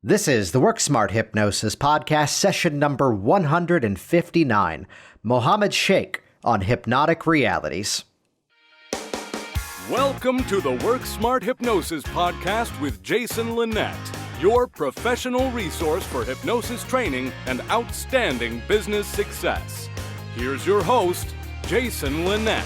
This is the Work Smart Hypnosis podcast, session number 159, Mohammed Sheikh on Hypnotic Realities. Welcome to the Work Smart Hypnosis podcast with Jason Linett, your professional resource for hypnosis training and outstanding business success. Here's your host, Jason Linett.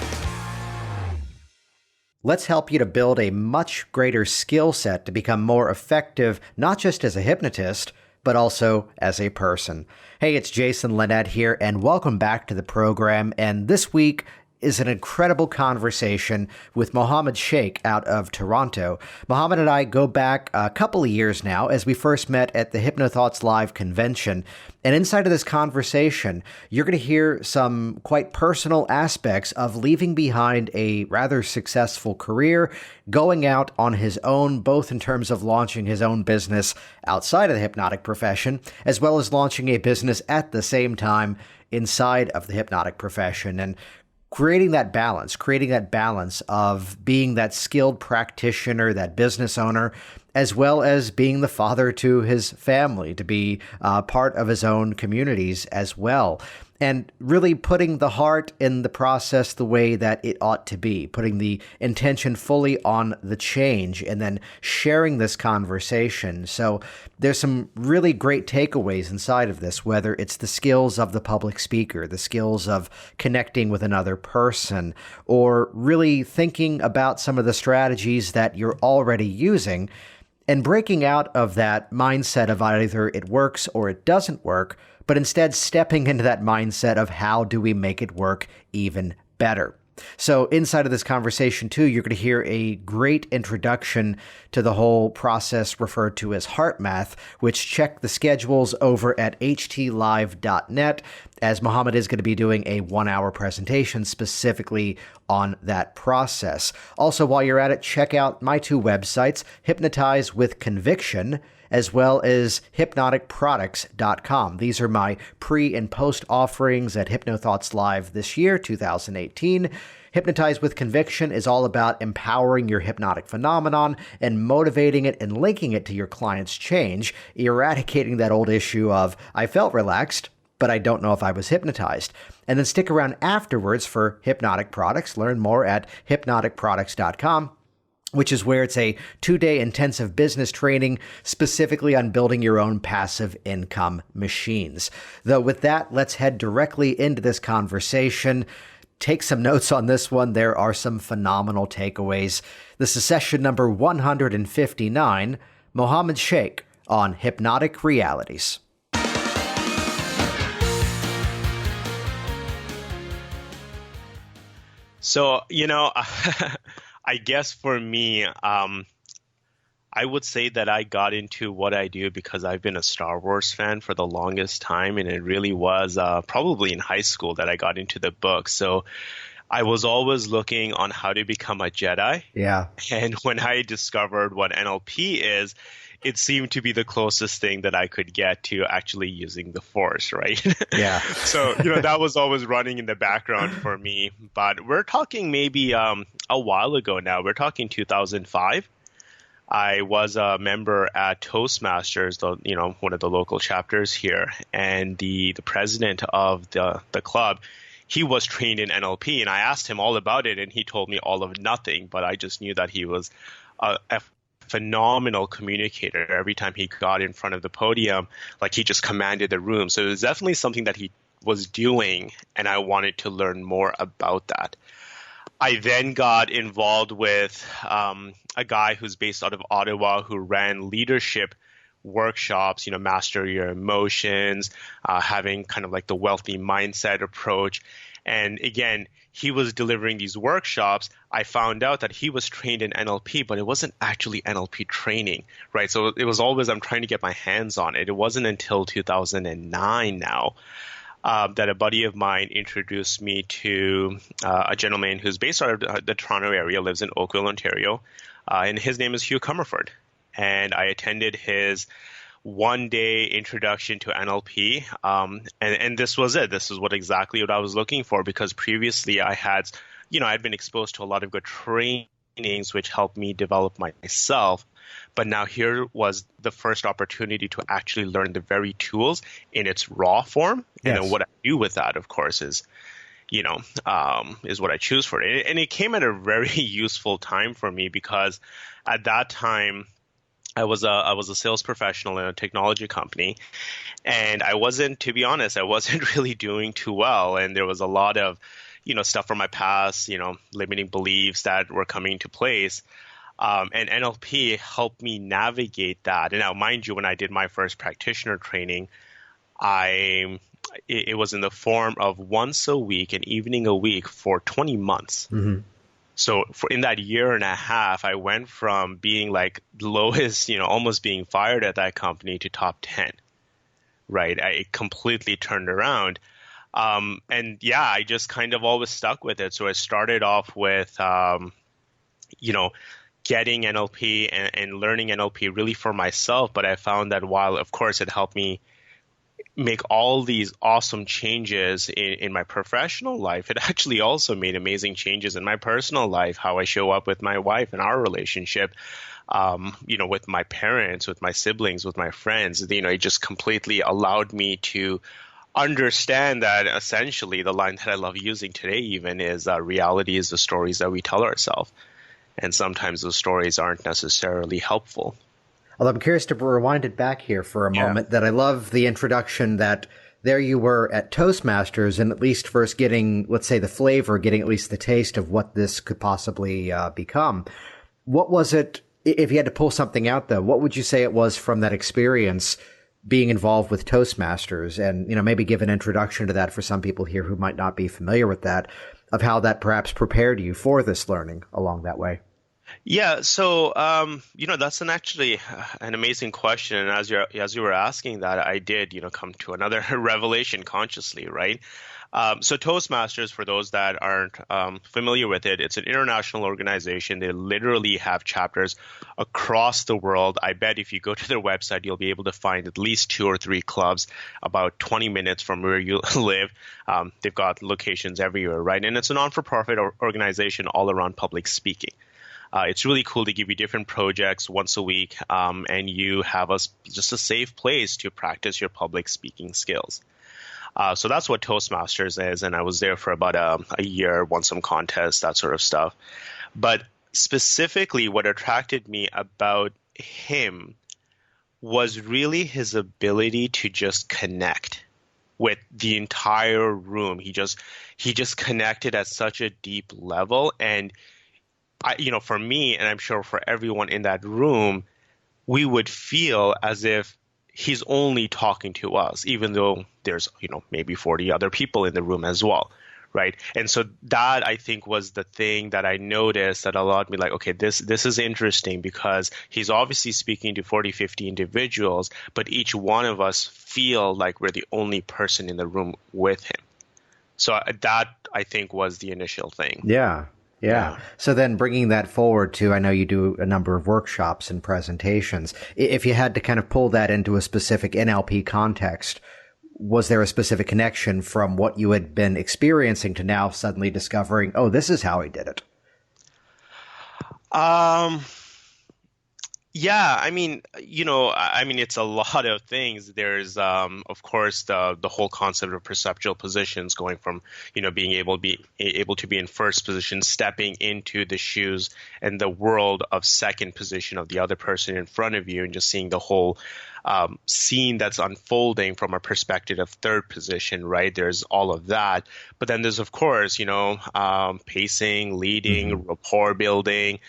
Let's help you to build a much greater skill set to become more effective, not just as a hypnotist, but also as a person. Hey, it's Jason Linett here, and welcome back to the program. And this week is an incredible conversation with Mohammed Sheikh out of Toronto. Mohammed and I go back a couple of years now as we first met at the HypnoThoughts Live convention. And inside of this conversation, you're going to hear some quite personal aspects of leaving behind a rather successful career, going out on his own, both in terms of launching his own business outside of the hypnotic profession, as well as launching a business at the same time inside of the hypnotic profession. And creating that balance of being that skilled practitioner, that business owner, as well as being the father to his family, to be part of his own communities as well. And really putting the heart in the process the way that it ought to be, putting the intention fully on the change, and then sharing this conversation. So there's some really great takeaways inside of this, whether it's the skills of the public speaker, the skills of connecting with another person, or really thinking about some of the strategies that you're already using and breaking out of that mindset of either it works or it doesn't work, but instead stepping into that mindset of how do we make it work even better. So inside of this conversation too, you're going to hear a great introduction to the whole process referred to as HeartMath, which check the schedules over at htlive.net, as Mohammed is going to be doing a 1-hour presentation specifically on that process. Also, while you're at it, check out my two websites, Hypnotize with Conviction, as well as hypnoticproducts.com. These are my pre- and post offerings at HypnoThoughts Live this year, 2018. Hypnotize with Conviction is all about empowering your hypnotic phenomenon and motivating it and linking it to your client's change, eradicating that old issue of, I felt relaxed, but I don't know if I was hypnotized. And then stick around afterwards for Hypnotic Products. Learn more at hypnoticproducts.com. which is where it's a 2-day intensive business training specifically on building your own passive income machines. Though with that, let's head directly into this conversation. Take some notes on this one. There are some phenomenal takeaways. This is session number 159, Mohammed Sheikh on Hypnotic Realities. So, I guess for me, I would say that I got into what I do because I've been a Star Wars fan for the longest time, and it really was probably in high school that I got into the book. So I was always looking on how to become a Jedi. Yeah. And when I discovered what NLP is, it seemed to be the closest thing that I could get to actually using the Force, right? Yeah. So, that was always running in the background for me. But we're talking maybe a while ago now. We're talking 2005. I was a member at Toastmasters, one of the local chapters here. And the president of the club, he was trained in NLP. And I asked him all about it, and he told me all of nothing. But I just knew that he was a phenomenal communicator. Every time he got in front of the podium, like he just commanded the room. So it was definitely something that he was doing, and I wanted to learn more about that. I then got involved with a guy who's based out of Ottawa who ran leadership workshops, master your emotions, having kind of like the wealthy mindset approach. And again, he was delivering these workshops. I found out that he was trained in NLP, but it wasn't actually NLP training, right? So it was always, I'm trying to get my hands on it. It wasn't until 2009 now that a buddy of mine introduced me to a gentleman who's based out of the Toronto area, lives in Oakville, Ontario, and his name is Hugh Comerford. And I attended his 1-day introduction to NLP, and this was it. This is exactly what I was looking for, because previously I had, I'd been exposed to a lot of good trainings which helped me develop myself. But now here was the first opportunity to actually learn the very tools in its raw form. And then what I do with that, of course, is is what I choose for it. And it came at a very useful time for me, because at that time I was a sales professional in a technology company, and to be honest, I wasn't really doing too well. And there was a lot of, stuff from my past, limiting beliefs that were coming into place. And NLP helped me navigate that. And now, mind you, when I did my first practitioner training, it was in the form of once a week, an evening a week for 20 months. Mm-hmm. So in that year and a half, I went from being like lowest, almost being fired at that company, to top 10, right? I completely turned around. I just kind of always stuck with it. So I started off with, getting NLP and learning NLP really for myself. But I found that while, of course, it helped me make all these awesome changes in my professional life, it actually also made amazing changes in my personal life, how I show up with my wife and our relationship, with my parents, with my siblings, with my friends. It just completely allowed me to understand that essentially the line that I love using today even is reality is the stories that we tell ourselves. And sometimes those stories aren't necessarily helpful. Although I'm curious to rewind it back here for a moment, that I love the introduction that there you were at Toastmasters, and at least first getting, let's say, the flavor, getting at least the taste of what this could possibly become. What was it, if you had to pull something out though, what would you say it was from that experience being involved with Toastmasters? And, maybe give an introduction to that for some people here who might not be familiar with that, of how that perhaps prepared you for this learning along that way. Yeah, so that's actually an amazing question, and as you were asking that, I did come to another revelation consciously, right? So Toastmasters, for those that aren't familiar with it, it's an international organization. They literally have chapters across the world. I bet if you go to their website, you'll be able to find at least 2 or 3 clubs about 20 minutes from where you live. They've got locations everywhere, right? And it's a non-for-profit organization all around public speaking. It's really cool. They give you different projects once a week, and you have just a safe place to practice your public speaking skills. So that's what Toastmasters is, and I was there for about a year, won some contests, that sort of stuff. But specifically, what attracted me about him was really his ability to just connect with the entire room. He just connected at such a deep level, and for me, and I'm sure for everyone in that room, we would feel as if he's only talking to us, even though there's, maybe 40 other people in the room as well, right? And so that, I think, was the thing that I noticed that allowed me, like, okay, this is interesting, because he's obviously speaking to 40, 50 individuals, but each one of us feel like we're the only person in the room with him. So that, I think, was the initial thing. Yeah. So then bringing that forward to, I know you do a number of workshops and presentations. If you had to kind of pull that into a specific NLP context, was there a specific connection from what you had been experiencing to now suddenly discovering, oh, this is how he did it? Yeah, I mean, it's a lot of things. There's, of course, the whole concept of perceptual positions, going from, being able to be in first position, stepping into the shoes and the world of second position of the other person in front of you, and just seeing the whole scene that's unfolding from a perspective of third position, right? There's all of that. But then there's, of course, pacing, leading, rapport building,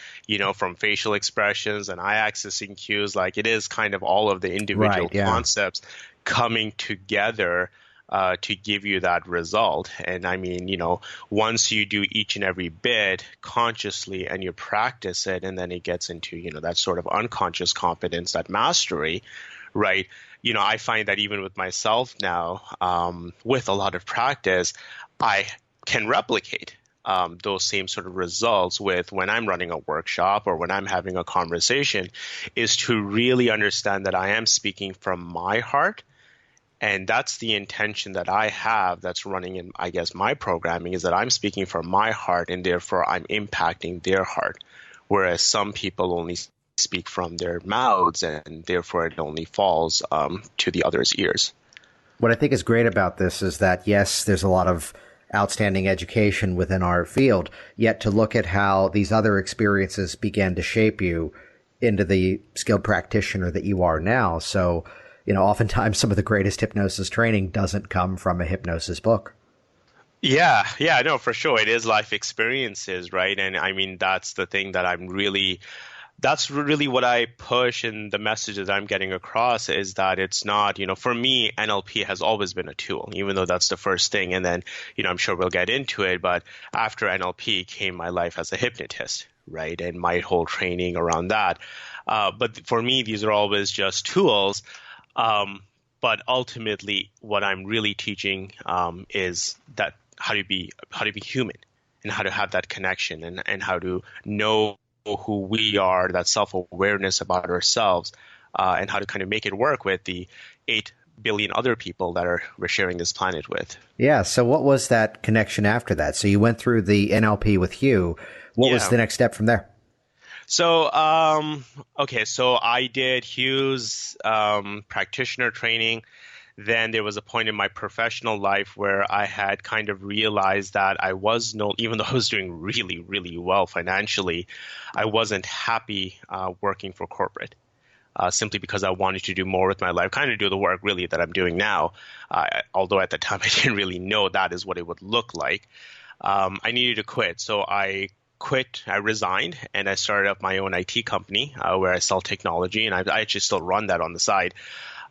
from facial expressions and eye accessing cues. Like, it is kind of all of the individual concepts coming together to give you that result. And I mean, once you do each and every bit consciously and you practice it, and then it gets into, that sort of unconscious competence, that mastery, right? I find that even with myself now, with a lot of practice, I can replicate those same sort of results with when I'm running a workshop or when I'm having a conversation, is to really understand that I am speaking from my heart. And that's the intention that I have that's running in, I guess, my programming, is that I'm speaking from my heart, and therefore I'm impacting their heart. Whereas some people only speak from their mouths, and therefore it only falls to the other's ears. What I think is great about this is that, yes, there's a lot of outstanding education within our field, yet to look at how these other experiences began to shape you into the skilled practitioner that you are now. So, oftentimes some of the greatest hypnosis training doesn't come from a hypnosis book. Yeah, no, for sure. It is life experiences, right? And I mean, that's the thing that that's really what I push in the messages I'm getting across, is that it's not, for me, NLP has always been a tool, even though that's the first thing. And then, I'm sure we'll get into it, but after NLP came my life as a hypnotist, right? And my whole training around that. But for me, these are always just tools. But ultimately, what I'm really teaching is that how to be human, and how to have that connection, and how to know who we are, that self-awareness about ourselves, and how to kind of make it work with the 8 billion other people that we're sharing this planet with. Yeah. So what was that connection after that? So you went through the NLP with Hugh. What was the next step from there? So, so I did Hugh's practitioner training. Then there was a point in my professional life where I had kind of realized that even though I was doing really, really well financially, I wasn't happy working for corporate, simply because I wanted to do more with my life, kind of do the work really that I'm doing now. Although at the time I didn't really know that is what it would look like. I needed to quit. So I quit, I resigned, and I started up my own IT company where I sell technology, and I actually still run that on the side.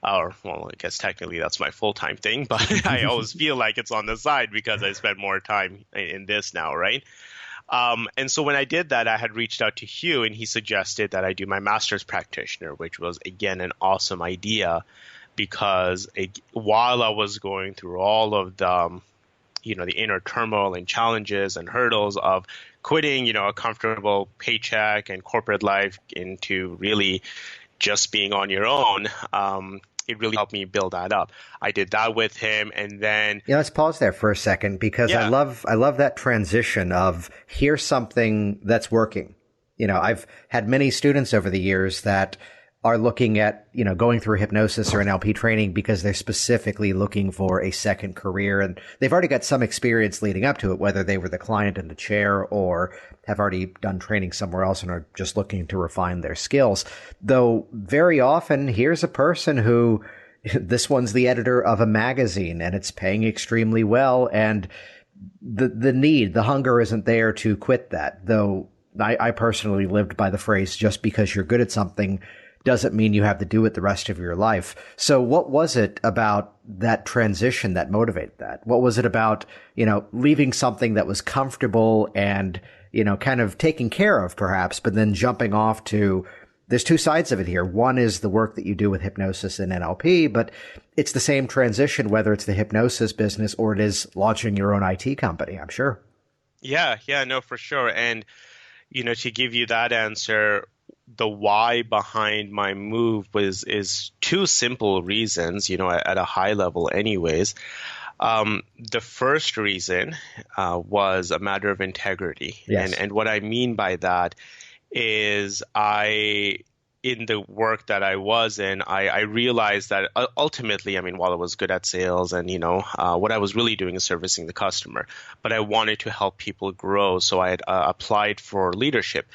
I guess technically that's my full-time thing, but I always feel like it's on the side because I spend more time in this now, right? And so when I did that, I had reached out to Hugh, and he suggested that I do my master's practitioner, which was, again, an awesome idea, because while I was going through all of the inner turmoil and challenges and hurdles of quitting, a comfortable paycheck and corporate life into really just being on your own, it really helped me build that up. I did that with him, and then let's pause there for a second, because I love that transition of here's something that's working. I've had many students over the years that are looking at, going through hypnosis or NLP training because they're specifically looking for a second career, and they've already got some experience leading up to it, whether they were the client in the chair or have already done training somewhere else and are just looking to refine their skills. Though very often, here's a person who, this one's the editor of a magazine and it's paying extremely well, and the hunger isn't there to quit that. Though I personally lived by the phrase, just because you're good at something doesn't mean you have to do it the rest of your life. So what was it about that transition that motivated that? What was it about, leaving something that was comfortable and, kind of taken care of perhaps, but then jumping off to, there's two sides of it here. One is the work that you do with hypnosis and NLP, but it's the same transition, whether it's the hypnosis business or it is launching your own IT company, I'm sure. Yeah, no, for sure. And, to give you that answer, the why behind my move is 2 simple reasons, at a high level anyways. The first reason was a matter of integrity. Yes. And what I mean by that is in the work that I was in, I realized that ultimately, while I was good at sales and, what I was really doing is servicing the customer, but I wanted to help people grow. So I had applied for leadership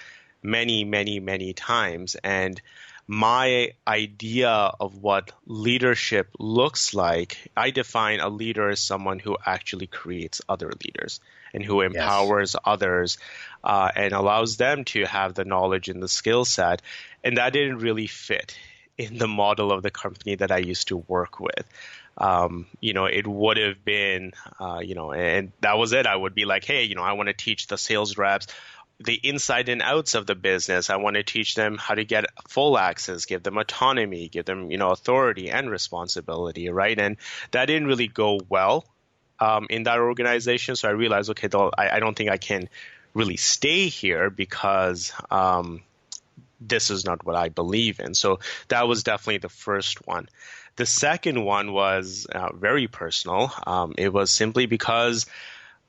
many, many, many times. And my idea of what leadership looks like, I define a leader as someone who actually creates other leaders and who empowers others and allows them to have the knowledge and the skill set. And that didn't really fit in the model of the company that I used to work with. It would have been, and that was it. I would be like, hey, I want to teach the sales reps the inside and outs of the business. I want to teach them how to get full access, give them autonomy, give them, authority and responsibility, right? And that didn't really go well in that organization. So I realized, okay, I don't think I can really stay here because this is not what I believe in. So that was definitely the first one. The second one was very personal. It was simply because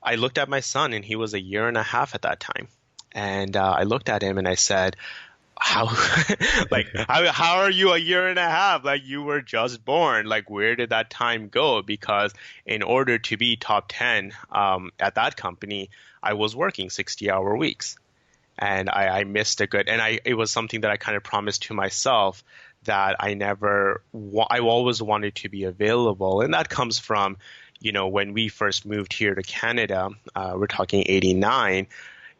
I looked at my son, and he was 1.5 years at that time. And I looked at him and I said, how like how are you a year and a half? Like, you were just born. Like, where did that time go? Because in order to be top 10 at that company, I was working 60-hour weeks, and I missed a good, and it was something that I kind of promised to myself, that I always wanted to be available. And that comes from, when we first moved here to Canada, we're talking 89.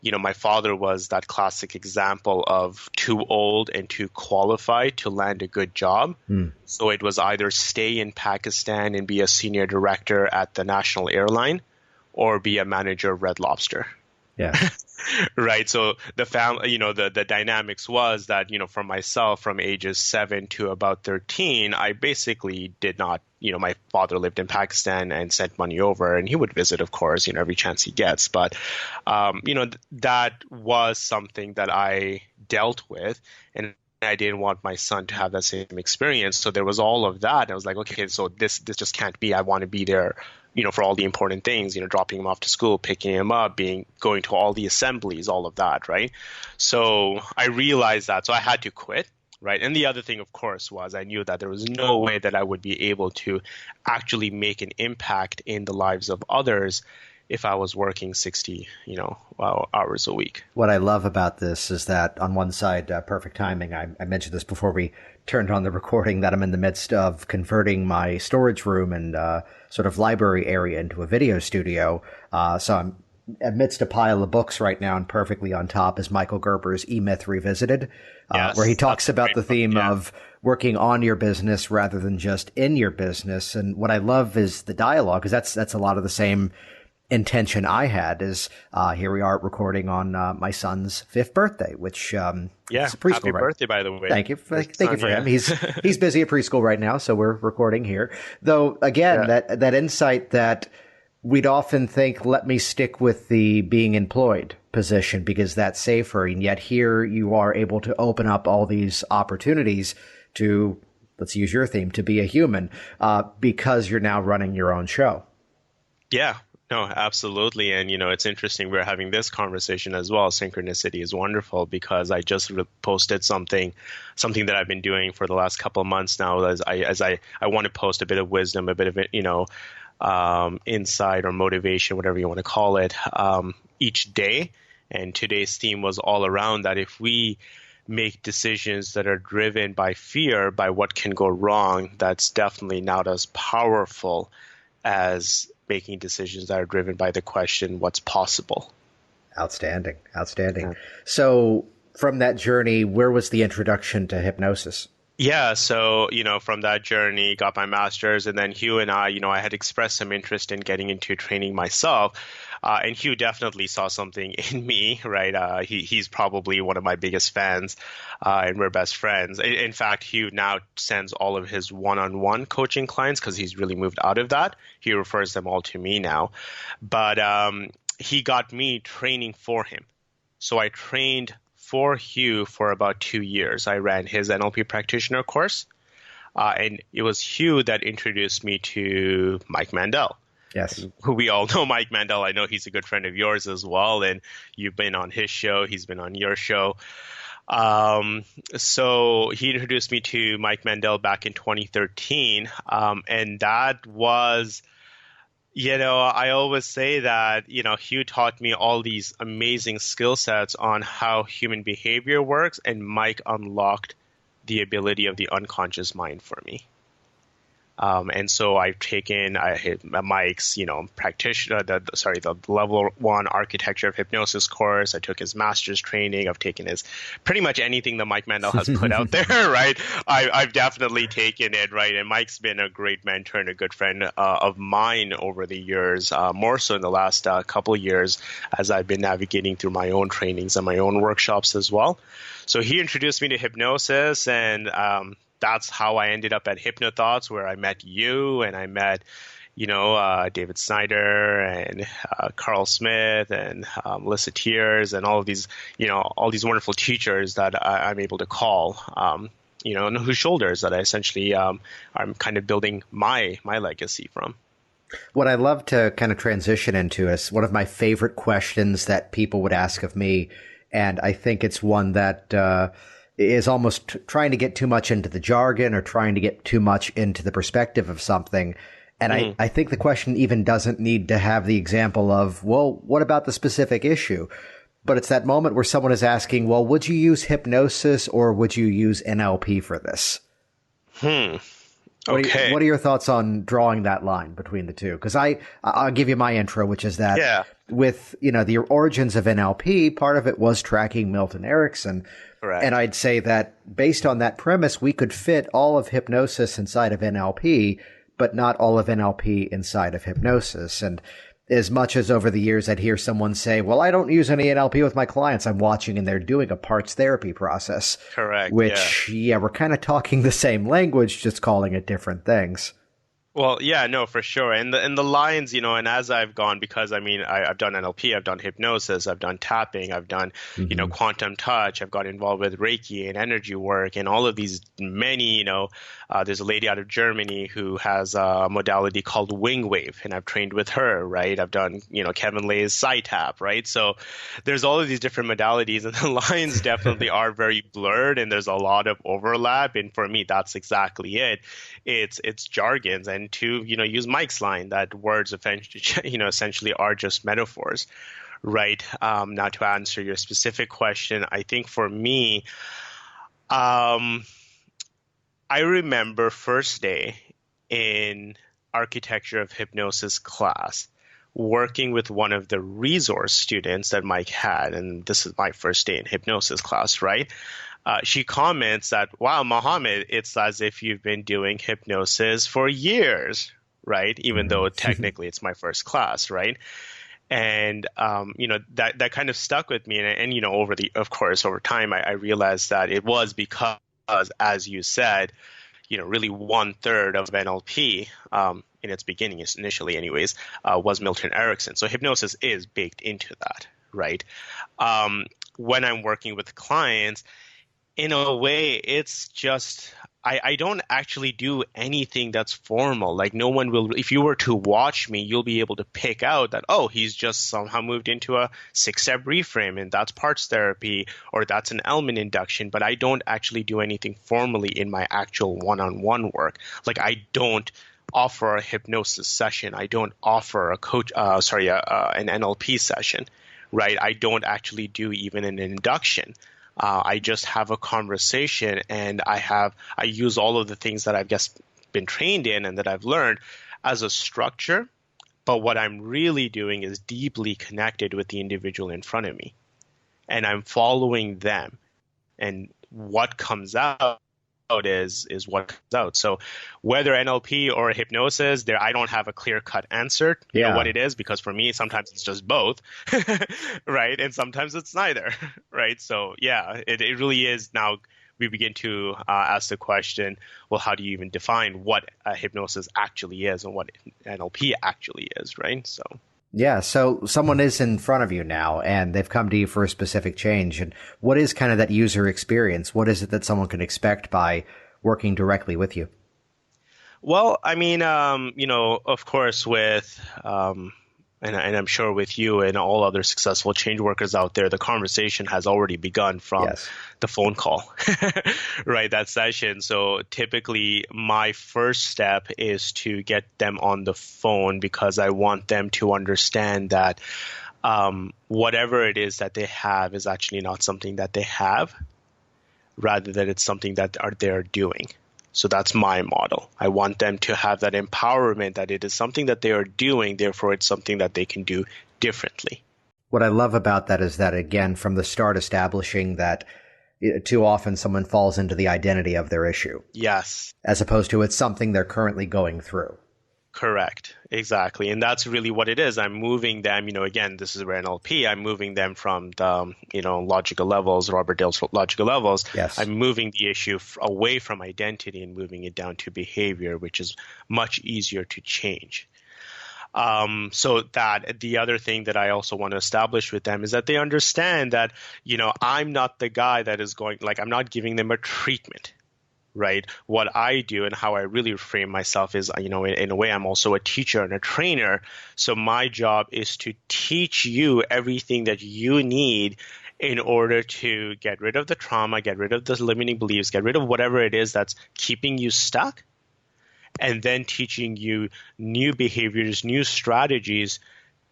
My father was that classic example of too old and too qualified to land a good job. So it was either stay in Pakistan and be a senior director at the national airline, or be a manager of Red Lobster. Yeah. Right. So the family, the dynamics was that, for myself, from ages 7 to about 13, I basically did not, my father lived in Pakistan and sent money over, and he would visit, of course, every chance he gets. But, that was something that I dealt with, and I didn't want my son to have that same experience. So there was all of that. I was like, okay, so this just can't be. I want to be there, for all the important things, dropping him off to school, picking him up, going to all the assemblies, all of that, right? So I realized that. So I had to quit, right? And the other thing, of course, was I knew that there was no way that I would be able to actually make an impact in the lives of others if I was working 60, hours a week. What I love about this is that on one side, perfect timing. I mentioned this before we turned on the recording, that I'm in the midst of converting my storage room and sort of library area into a video studio. So I'm amidst a pile of books right now, and perfectly on top is Michael Gerber's E-Myth Revisited, yes, where he talks about the theme of working on your business rather than just in your business. And what I love is the dialogue, because that's a lot of the same intention I had. Is here we are recording on my son's 5th birthday, which is a preschool, happy birthday, by the way. Thank you. Thank you for him. He's busy at preschool right now, so we're recording here. Though again, that insight that we'd often think, let me stick with the being employed position because that's safer, and yet here you are able to open up all these opportunities to, let's use your theme, to be a human, because you're now running your own show. Yeah. No, absolutely. And, it's interesting. We're having this conversation as well. Synchronicity is wonderful, because I just posted something that I've been doing for the last couple of months now, as I want to post a bit of wisdom, a bit of, insight or motivation, whatever you want to call it, each day. And today's theme was all around that. If we make decisions that are driven by fear, by what can go wrong, that's definitely not as powerful as making decisions that are driven by the question, what's possible? Outstanding. Yeah. So from that journey, where was the introduction to hypnosis? Yeah. So, from that journey, got my master's, and then Hugh and I had expressed some interest in getting into training myself. And Hugh definitely saw something in me, right? He's probably one of my biggest fans, and we're best friends. In fact, Hugh now sends all of his one-on-one coaching clients, because he's really moved out of that. He refers them all to me now. But he got me training for him. So I trained for Hugh for about 2 years. I ran his NLP practitioner course, and it was Hugh that introduced me to Mike Mandel. Yes. Who we all know, Mike Mandel. I know he's a good friend of yours as well, and you've been on his show. He's been on your show. So he introduced me to Mike Mandel back in 2013, and that was, I always say that, Hugh taught me all these amazing skill sets on how human behavior works, and Mike unlocked the ability of the unconscious mind for me. And so I've taken Mike's, practitioner, the level 1 architecture of hypnosis course. I took his master's training. I've taken his pretty much anything that Mike Mandel has put out there, right? I've definitely taken it, right? And Mike's been a great mentor and a good friend of mine over the years, more so in the last couple of years as I've been navigating through my own trainings and my own workshops as well. So he introduced me to hypnosis, and that's how I ended up at Hypnothoughts, where I met you, and I met, David Snyder and Carl Smith and Melissa Tiers and all of these, all these wonderful teachers that I'm able to call, on whose shoulders that I essentially I'm kind of building my legacy from. What I love to kind of transition into is one of my favorite questions that people would ask of me, and I think it's one that is almost trying to get too much into the jargon or trying to get too much into the perspective of something. And I think the question even doesn't need to have the example of, well, what about the specific issue? But it's that moment where someone is asking, well, would you use hypnosis or would you use NLP for this? Okay. What are your thoughts on drawing that line between the two? Because I'll give you my intro, which is that with, the origins of NLP, part of it was tracking Milton Erickson. Correct. And I'd say that based on that premise, we could fit all of hypnosis inside of NLP, but not all of NLP inside of hypnosis. And as much as over the years I'd hear someone say, well, I don't use any NLP with my clients, I'm watching and they're doing a parts therapy process. Correct. Which, we're kind of talking the same language, just calling it different things. Well, yeah, no, for sure. And the lines, and as I've gone, because I've done NLP, I've done hypnosis, I've done tapping, I've done, quantum touch, I've got involved with Reiki and energy work and all of these many, there's a lady out of Germany who has a modality called WingWave, and I've trained with her, right? I've done, Kevin Lay's Psy-TaP, right? So there's all of these different modalities, and the lines definitely are very blurred, and there's a lot of overlap. And for me, that's exactly it. It's jargons, and to use Mike's line that words essentially are just metaphors, right? Now to answer your specific question, I think for me, I remember first day in architecture of hypnosis class working with one of the resource students that Mike had, and this is my first day in hypnosis class, right? She comments that, wow, Mohammed, it's as if you've been doing hypnosis for years, right? Even though technically it's my first class, right? And, that kind of stuck with me. And over time, I realized that it was because, as you said, really 1/3 of NLP, in its beginning, initially anyways, was Milton Erickson. So hypnosis is baked into that, right? When I'm working with clients, in a way, it's just I don't actually do anything that's formal. Like no one will – if you were to watch me, you'll be able to pick out that, oh, he's just somehow moved into a 6-step reframe and that's parts therapy or that's an element induction. But I don't actually do anything formally in my actual one-on-one work. Like I don't offer a hypnosis session. I don't offer an NLP session, right? I don't actually do even an induction. I just have a conversation, and I use all of the things that I've just been trained in and that I've learned as a structure. But what I'm really doing is deeply connected with the individual in front of me, and I'm following them. And what comes out is what comes out. So whether NLP or hypnosis, I don't have a clear-cut answer what it is, because for me, sometimes it's just both, right? And sometimes it's neither, right? So yeah, it really is. Now we begin to ask the question, well, how do you even define what hypnosis actually is and what NLP actually is, right? So yeah. So someone is in front of you now and they've come to you for a specific change. And what is kind of that user experience? What is it that someone can expect by working directly with you? Well, I mean, of course, with and I'm sure with you and all other successful change workers out there, the conversation has already begun from the phone call, right? That session. So typically my first step is to get them on the phone because I want them to understand that whatever it is that they have is actually not something that they have, rather than it's something that they're doing. So that's my model. I want them to have that empowerment that it is something that they are doing, therefore it's something that they can do differently. What I love about that is that, again, from the start, establishing that too often someone falls into the identity of their issue. Yes. As opposed to it's something they're currently going through. Correct. Exactly. And that's really what it is. I'm moving them, again, this is where NLP, I'm moving them from the, logical levels, Robert Dale's logical levels. Yes. I'm moving the issue away from identity and moving it down to behavior, which is much easier to change. So that the other thing that I also want to establish with them is that they understand that, I'm not the guy that is I'm not giving them a treatment. Right. What I do and how I really frame myself is, in a way, I'm also a teacher and a trainer. So my job is to teach you everything that you need in order to get rid of the trauma, get rid of the limiting beliefs, get rid of whatever it is that's keeping you stuck, and then teaching you new behaviors, new strategies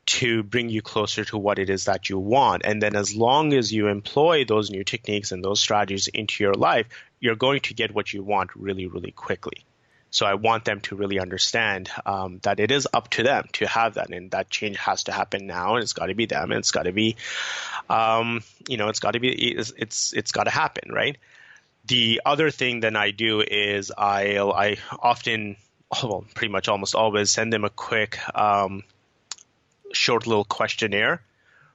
to bring you closer to what it is that you want. And then as long as you employ those new techniques and those strategies into your life, you're going to get what you want really, really quickly. So I want them to really understand that it is up to them to have that, and that change has to happen now, and it's got to be them, and it's got to be, it's got to be, it's got to happen, right? The other thing that I do is I often, well, pretty much almost always send them a quick, short little questionnaire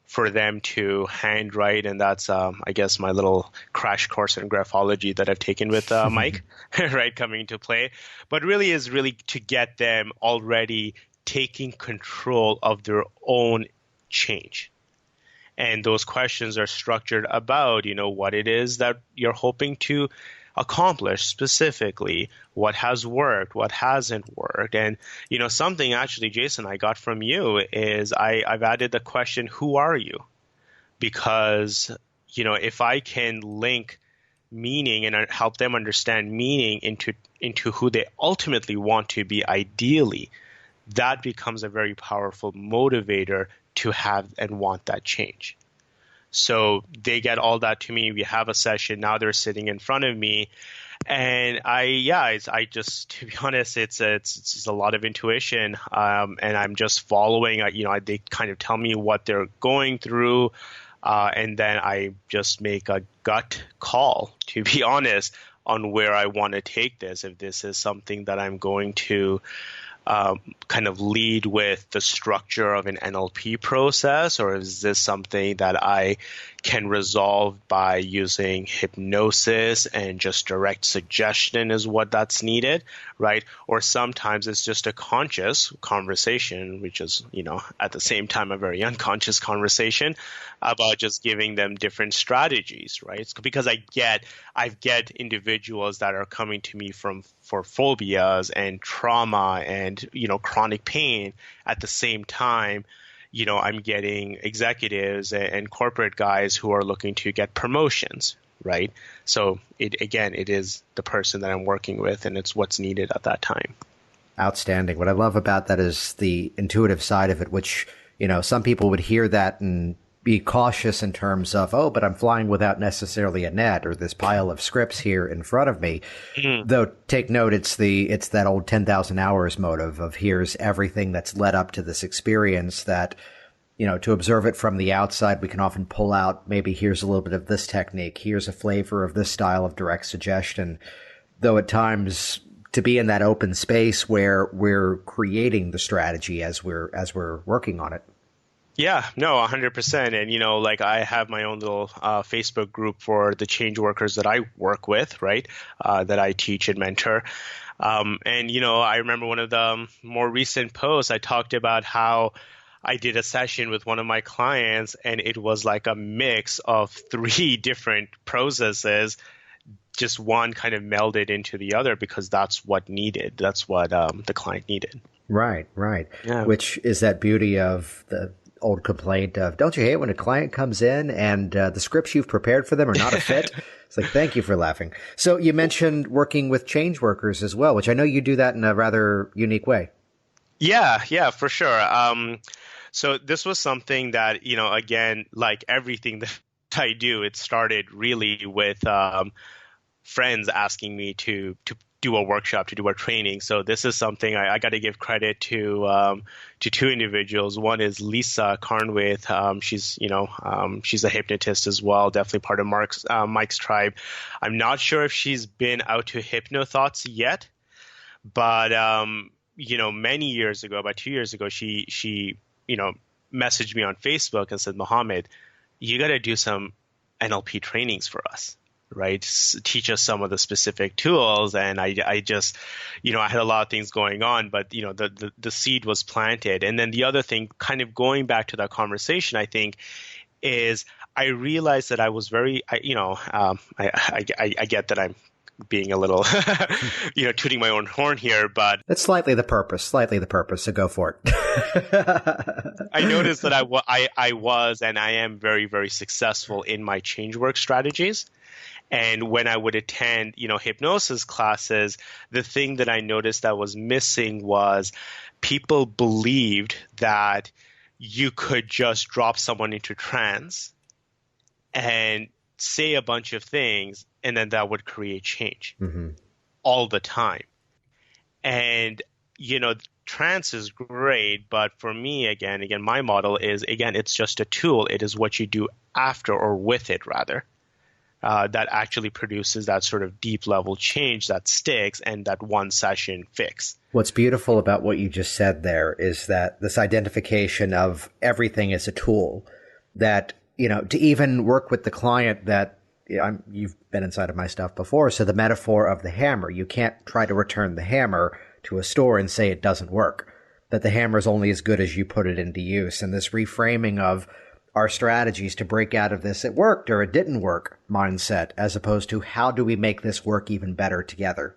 for them to handwrite, and that's I guess my little crash course in graphology that I've taken with Mike, right, coming into play. But really is to get them already taking control of their own change. And those questions are structured about, what it is that you're hoping to accomplish specifically, what has worked, what hasn't worked. And, something actually, Jason, I got from you is I've added the question, who are you? Because, if I can link meaning and help them understand meaning into who they ultimately want to be ideally, that becomes a very powerful motivator to have and want that change. So they get all that to me. We have a session. Now they're sitting in front of me. And I just, to be honest, it's a lot of intuition. And I'm just following, they kind of tell me what they're going through. And then I just make a gut call, to be honest, on where I want to take this. If this is something that I'm going to kind of lead with the structure of an NLP process, or is this something that I can resolve by using hypnosis and just direct suggestion is what that's needed, right? Or sometimes it's just a conscious conversation, which is, at the same time a very unconscious conversation about just giving them different strategies, right? It's because I get individuals that are coming to me for phobias and trauma and, chronic pain. At the same time, I'm getting executives and corporate guys who are looking to get promotions, right? So it is the person that I'm working with, and it's what's needed at that time. Outstanding. What I love about that is the intuitive side of it, which, some people would hear that and be cautious in terms of, oh, but I'm flying without necessarily a net or this pile of scripts here in front of me. Mm-hmm. Though take note, it's that old 10,000 hours motive of here's everything that's led up to this experience that, to observe it from the outside, we can often pull out, maybe here's a little bit of this technique. Here's a flavor of this style of direct suggestion. Though at times to be in that open space where we're creating the strategy as we're working on it. Yeah, no, 100%. And, I have my own little Facebook group for the change workers that I work with, right, that I teach and mentor. And, I remember one of the more recent posts, I talked about how I did a session with one of my clients, and it was like a mix of 3 different processes, just one kind of melded into the other because that's what needed. That's what the client needed. Right. Yeah. Which is that beauty of the old complaint of, don't you hate when a client comes in and the scripts you've prepared for them are not a fit? It's like, thank you for laughing. So you mentioned working with change workers as well, which I know you do that in a rather unique way. Yeah, for sure. So this was something that, again, like everything that I do, it started really with friends asking me to do a workshop, to do a training. So this is something I got to give credit to 2 individuals. One is Lisa Carnwaith. She's a hypnotist as well, definitely part of Mike's tribe. I'm not sure if she's been out to HypnoThoughts yet, but many years ago, about 2 years ago, she messaged me on Facebook and said, Mohammed, you got to do some NLP trainings for us. Right, teach us some of the specific tools, and I just, I had a lot of things going on, but the seed was planted. And then the other thing, kind of going back to that conversation, I think, is I realized that I was very, I get that I'm being a little, tooting my own horn here, but it's slightly the purpose, so go for it. I noticed that I was and I am very, very successful in my change work strategies. And when I would attend, hypnosis classes, the thing that I noticed that was missing was people believed that you could just drop someone into trance and say a bunch of things, and then that would create change all the time. And, trance is great, but for me, again, my model is, it's just a tool. It is what you do after or with it, rather. That actually produces that sort of deep level change that sticks and that one session fix. What's beautiful about what you just said there is that this identification of everything as a tool, that, to even work with the client that you've been inside of my stuff before. So the metaphor of the hammer, you can't try to return the hammer to a store and say it doesn't work, that the hammer is only as good as you put it into use. And this reframing of our strategies to break out of this, it worked or it didn't work mindset, as opposed to how do we make this work even better together?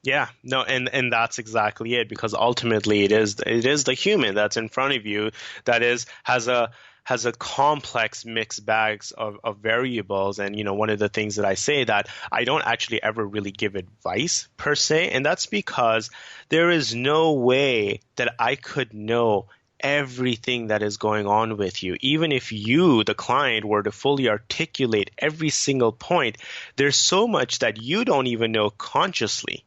Yeah, no, and that's exactly it, because ultimately it is the human that's in front of you that has a complex mixed bags of variables. And, one of the things that I say that I don't actually ever really give advice per se, and that's because there is no way that I could know everything that is going on with you. Even if you, the client, were to fully articulate every single point, there's so much that you don't even know consciously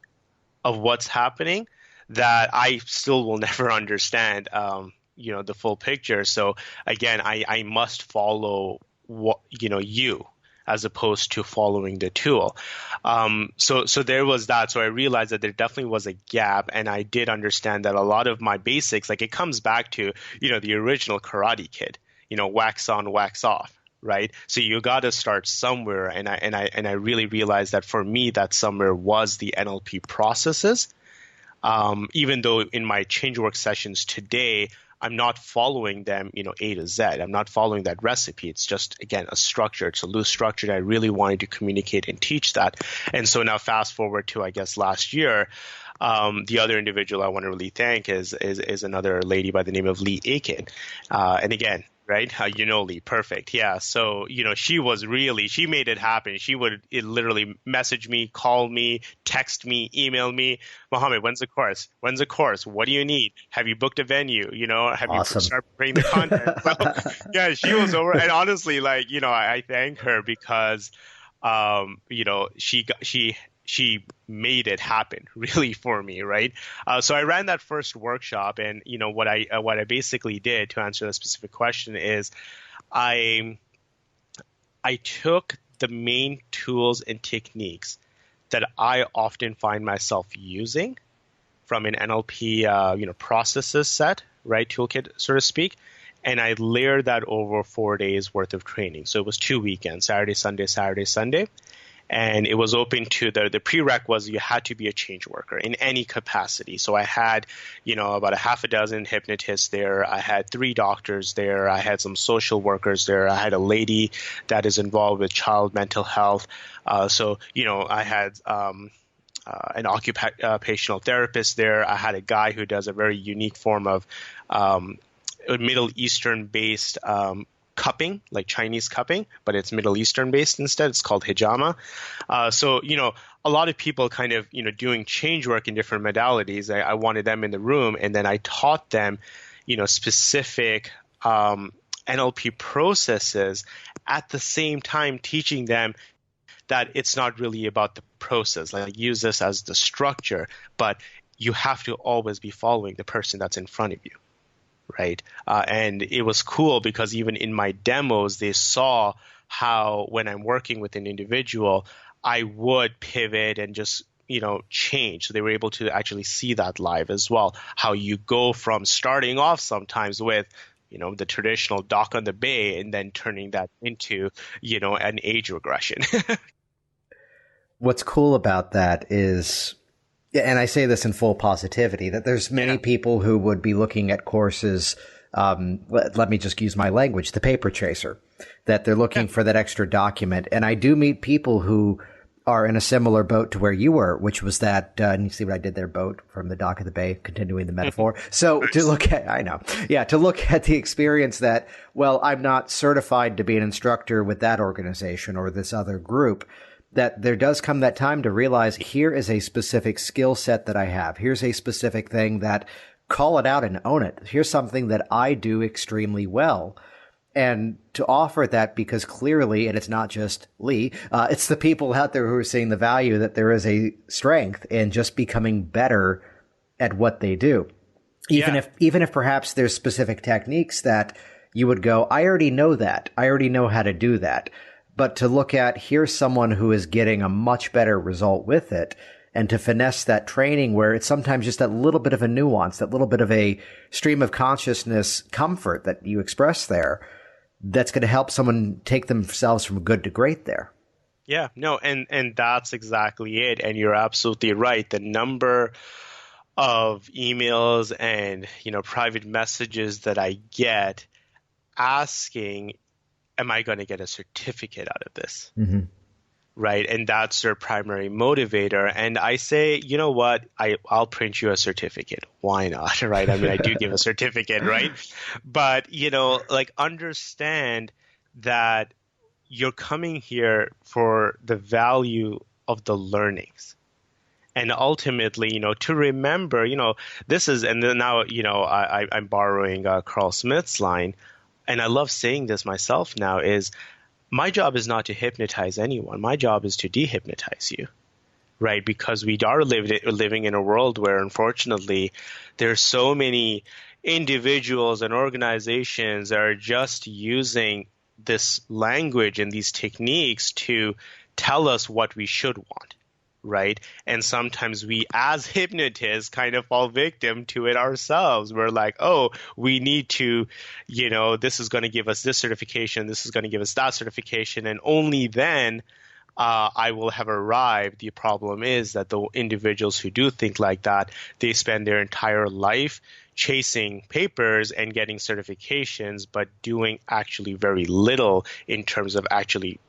of what's happening that I still will never understand, the full picture. So again, I must follow what, you, as opposed to following the tool. So there was that. So I realized that there definitely was a gap, and I did understand that a lot of my basics, like it comes back to, the original Karate Kid, wax on, wax off, right? So you got to start somewhere. And I really realized that for me, that somewhere was the NLP processes. Even though in my changework sessions today, I'm not following them, A to Z. I'm not following that recipe. It's just, again, a structure. It's a loose structure. And I really wanted to communicate and teach that. And so now fast forward to, I guess, last year, the other individual I want to really thank is another lady by the name of Lee Aiken. And again, right? Lee, perfect. Yeah. So, she made it happen. She would literally message me, call me, text me, email me. Mohammed, when's the course? What do you need? Have you booked a venue? Have you started creating the content? So, yeah, she was over. And honestly, I thank her because, she made it happen really for me, right? So I ran that first workshop, and what I basically did to answer that specific question is I took the main tools and techniques that I often find myself using from an NLP processes set, right, toolkit, so to speak, and I layered that over 4 days worth of training. So it was 2 weekends, Saturday, Sunday. And it was open to the prereq was you had to be a change worker in any capacity. So I had, about a half a dozen hypnotists there. I had 3 doctors there. I had some social workers there. I had a lady that is involved with child mental health. I had an occupational therapist there. I had a guy who does a very unique form of Middle Eastern-based cupping, like Chinese cupping, but it's Middle Eastern based instead. It's called hijama. So a lot of people kind of, doing change work in different modalities. I wanted them in the room, and then I taught them, specific NLP processes at the same time teaching them that it's not really about the process. Like, use this as the structure, but you have to always be following the person that's in front of you. Right. And it was cool because even in my demos, they saw how when I'm working with an individual, I would pivot and just, change. So they were able to actually see that live as well, how you go from starting off sometimes with, the traditional dock on the bay and then turning that into, an age regression. What's cool about that is, and I say this in full positivity, that there's many people who would be looking at courses, let me just use my language, the paper chaser, that they're looking for that extra document. And I do meet people who are in a similar boat to where you were, which was that, and you see what I did there, boat from the dock of the bay, continuing the metaphor. So to look at, to look at the experience that, well, I'm not certified to be an instructor with that organization or this other group, that there does come that time to realize here is a specific skill set that I have. Here's a specific thing that, call it out and own it. Here's something that I do extremely well. And to offer that, because clearly, and it's not just Lee, it's the people out there who are seeing the value that there is a strength in just becoming better at what they do. Even if perhaps there's specific techniques that you would go, I already know that. I already know how to do that. But to look at, here's someone who is getting a much better result with it, and to finesse that training where it's sometimes just that little bit of a nuance, that little bit of a stream of consciousness comfort that you express there, that's going to help someone take themselves from good to great there. Yeah, no, and that's exactly it. And you're absolutely right. The number of emails and, private messages that I get asking, am I going to get a certificate out of this? Mm-hmm. Right. And that's their primary motivator. And I say, you know what? I'll print you a certificate. Why not? Right. I mean, I do give a certificate. Right. But, understand that you're coming here for the value of the learnings. And ultimately, to remember, this is, and then now, I'm borrowing Carl Smith's line. And I love saying this myself now is, my job is not to hypnotize anyone. My job is to dehypnotize you, right? Because we are living in a world where, unfortunately, there are so many individuals and organizations that are just using this language and these techniques to tell us what we should want, right? And sometimes we, as hypnotists, kind of fall victim to it ourselves. We're like, oh, we need to, this is going to give us this certification, this is going to give us that certification, and only then I will have arrived. The problem is that the individuals who do think like that, they spend their entire life chasing papers and getting certifications, but doing actually very little in terms of actually,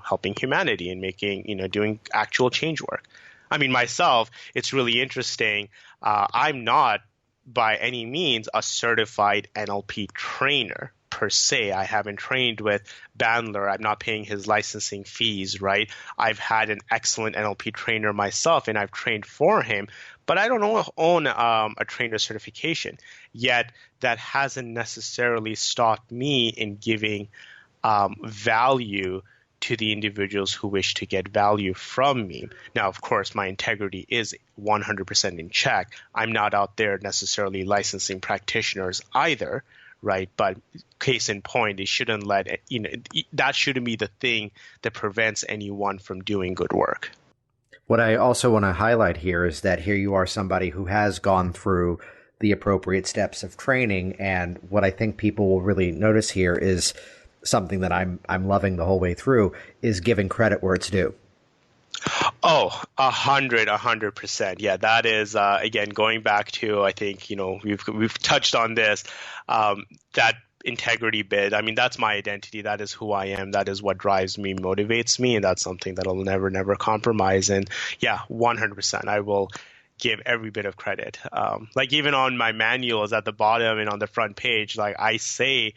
helping humanity and making, doing actual change work. I mean, myself, it's really interesting. I'm not by any means a certified NLP trainer per se. I haven't trained with Bandler. I'm not paying his licensing fees, right? I've had an excellent NLP trainer myself, and I've trained for him. But I don't own a trainer certification, yet that hasn't necessarily stopped me in giving value to the individuals who wish to get value from me. Now, of course, my integrity is 100% in check. I'm not out there necessarily licensing practitioners either, right? But case in point, it shouldn't that shouldn't be the thing that prevents anyone from doing good work. What I also want to highlight here is that here you are somebody who has gone through the appropriate steps of training. And what I think people will really notice here is something that I'm loving the whole way through is giving credit where it's due. Oh, 100%. Yeah, that is, again, going back to, I think, we've touched on this, that integrity bit. I mean, that's my identity. That is who I am. That is what drives me, motivates me. And that's something that I'll never compromise. And yeah, 100%. I will give every bit of credit. Even on my manuals at the bottom and on the front page, I say,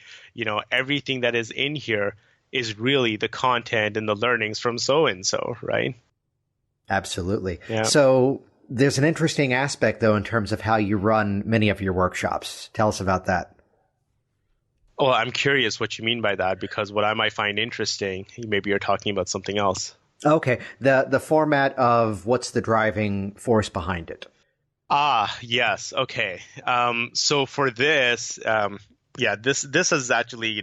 everything that is in here is really the content and the learnings from so-and-so, right? Absolutely. Yeah. So there's an interesting aspect, though, in terms of how you run many of your workshops. Tell us about that. Well, I'm curious what you mean by that, because what I might find interesting, maybe you're talking about something else. Okay. The format of what's the driving force behind it. Yes. Okay. So for this, this is actually,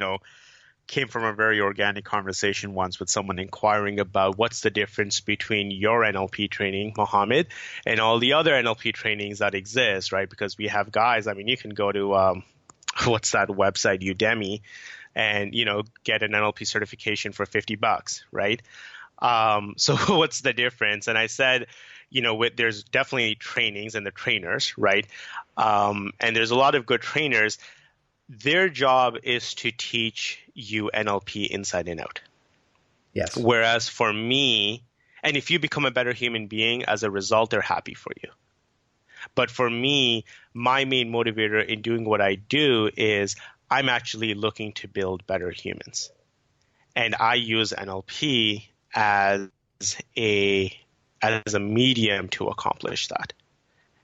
came from a very organic conversation once with someone inquiring about what's the difference between your NLP training, Mohammed, and all the other NLP trainings that exist, right? Because we have guys, I mean, you can go to, what's that website, Udemy, and, get an NLP certification for $50, right? So what's the difference? And I said, there's definitely trainings and the trainers, right? And there's a lot of good trainers. Their job is to teach you NLP inside and out. Yes. Whereas for me, And if you become a better human being as a result, they're happy for you. But for me, my main motivator in doing what I do is I'm actually looking to build better humans. And I use NLP as a medium to accomplish that.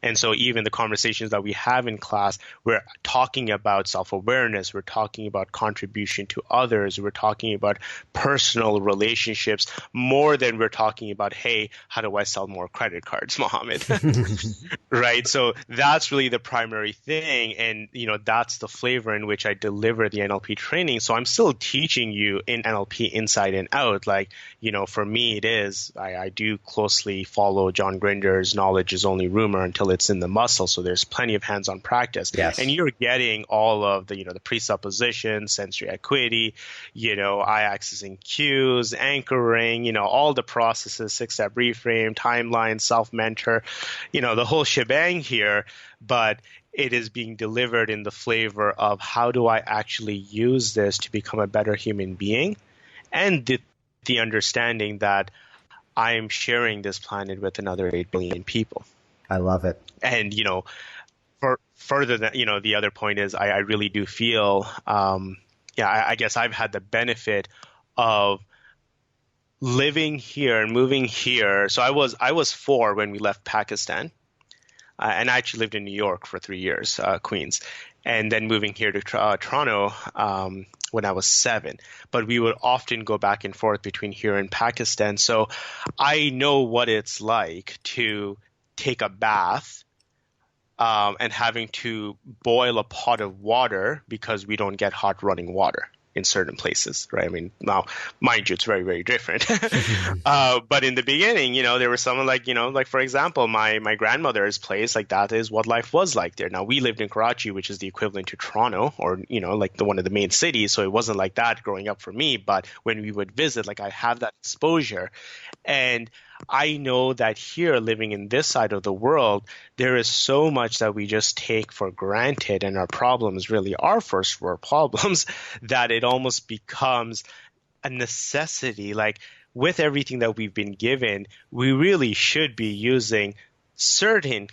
And so even the conversations that we have in class, we're talking about self-awareness, we're talking about contribution to others, we're talking about personal relationships more than we're talking about, hey, how do I sell more credit cards, Mohammed? Right? So that's really the primary thing. And, that's the flavor in which I deliver the NLP training. So I'm still teaching you in NLP inside and out. Like, for me, it is, I do closely follow John Grinder's knowledge is only rumor until it's in the muscle. So there's plenty of hands-on practice. Yes. And you're getting all of the, the presuppositions, sensory acuity, eye accessing cues, anchoring, all the processes, 6-step reframe, timeline, self-mentor, the whole shebang here. But it is being delivered in the flavor of how do I actually use this to become a better human being, and the understanding that I am sharing this planet with another 8 billion people. I love it. And, for further than, the other point is I really do feel, I guess I've had the benefit of living here and moving here. So I was 4 when we left Pakistan, and I actually lived in New York for 3 years, Queens, and then moving here to Toronto when I was 7. But we would often go back and forth between here and Pakistan. So I know what it's like to take a bath and having to boil a pot of water because we don't get hot running water in certain places, right? I mean, now, mind you, it's very, very different. But in the beginning, there was someone like for example, my grandmother's place, like that is what life was like there. Now, we lived in Karachi, which is the equivalent to Toronto, or, like one of the main cities. So it wasn't like that growing up for me. But when we would visit, like I have that exposure. And I know that here, living in this side of the world, there is so much that we just take for granted, and our problems really are first world problems, that it almost becomes a necessity. Like with everything that we've been given, we really should be using certain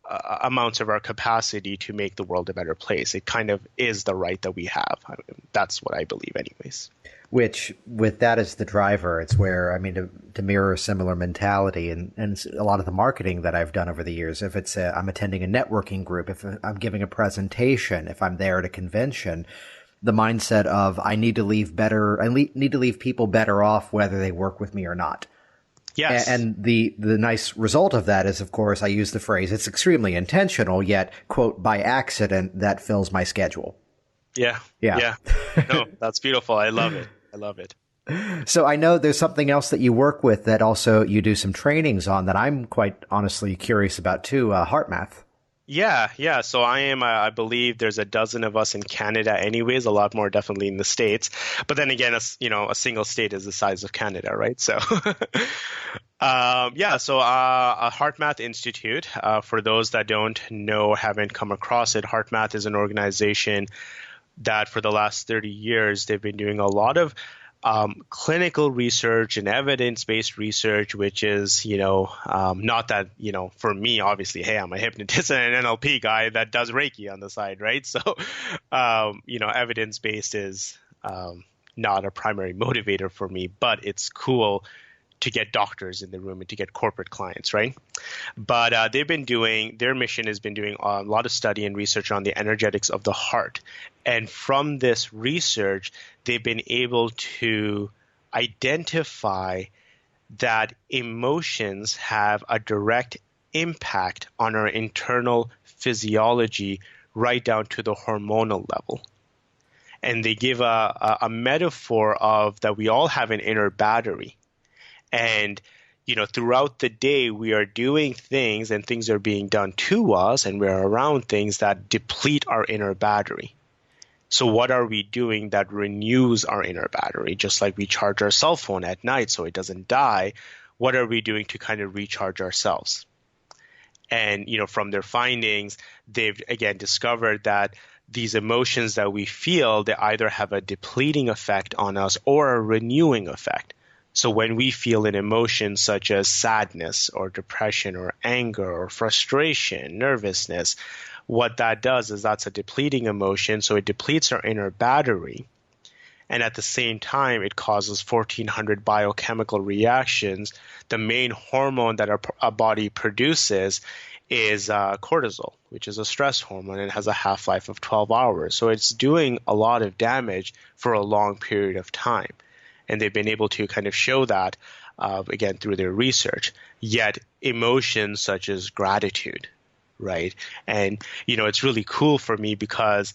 amounts of our capacity to make the world a better place. It kind of is the right that we have. I mean, that's what I believe anyways. Which, with that as the driver, it's where, to mirror a similar mentality and a lot of the marketing that I've done over the years, if it's I'm attending a networking group, if I'm giving a presentation, if I'm there at a convention, the mindset of I need to leave people better off whether they work with me or not. Yes. And the nice result of that is, of course, I use the phrase, it's extremely intentional, yet, quote, by accident, that fills my schedule. Yeah. No, that's beautiful. I love it. So I know there's something else that you work with that also you do some trainings on that I'm quite honestly curious about too, HeartMath. Yeah. So I believe there's a dozen of us in Canada anyways, a lot more definitely in the States. But then again, a single state is the size of Canada, right? So, a HeartMath Institute, for those that don't know, haven't come across it, HeartMath is an organization that for the last 30 years, they've been doing a lot of clinical research and evidence-based research, which is, not that, for me, obviously, hey, I'm a hypnotist and an NLP guy that does Reiki on the side, right? So, evidence-based is not a primary motivator for me, but it's cool to get doctors in the room and to get corporate clients, right? But their mission has been doing a lot of study and research on the energetics of the heart. And from this research, they've been able to identify that emotions have a direct impact on our internal physiology right down to the hormonal level. And they give a metaphor of that we all have an inner battery. And, throughout the day, we are doing things and things are being done to us, and we're around things that deplete our inner battery. So what are we doing that renews our inner battery? Just like we charge our cell phone at night so it doesn't die, what are we doing to kind of recharge ourselves? And, from their findings, they've, again, discovered that these emotions that we feel, they either have a depleting effect on us or a renewing effect. So when we feel an emotion such as sadness or depression or anger or frustration, nervousness, what that does is that's a depleting emotion. So it depletes our inner battery. And at the same time, it causes 1,400 biochemical reactions. The main hormone that our body produces is cortisol, which is a stress hormone, and it has a half-life of 12 hours. So it's doing a lot of damage for a long period of time. And they've been able to kind of show that, again, through their research. Yet emotions such as gratitude, right? And, it's really cool for me because,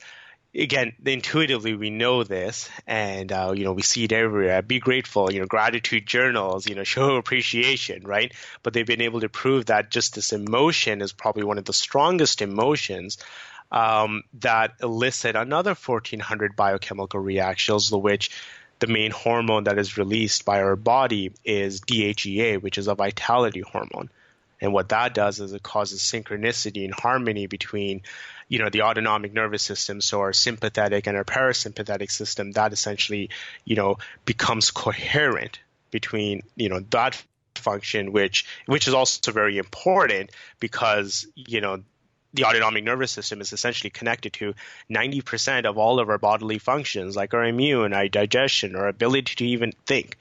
again, intuitively we know this, and, we see it everywhere. Be grateful, gratitude journals, show appreciation, right? But they've been able to prove that just this emotion is probably one of the strongest emotions that elicit another 1,400 biochemical reactions, which the main hormone that is released by our body is DHEA, which is a vitality hormone. And what that does is it causes synchronicity and harmony between, the autonomic nervous system, so our sympathetic and our parasympathetic system, that essentially, becomes coherent between, that function, which is also very important because, the autonomic nervous system is essentially connected to 90% of all of our bodily functions, like our immune, our digestion, our ability to even think.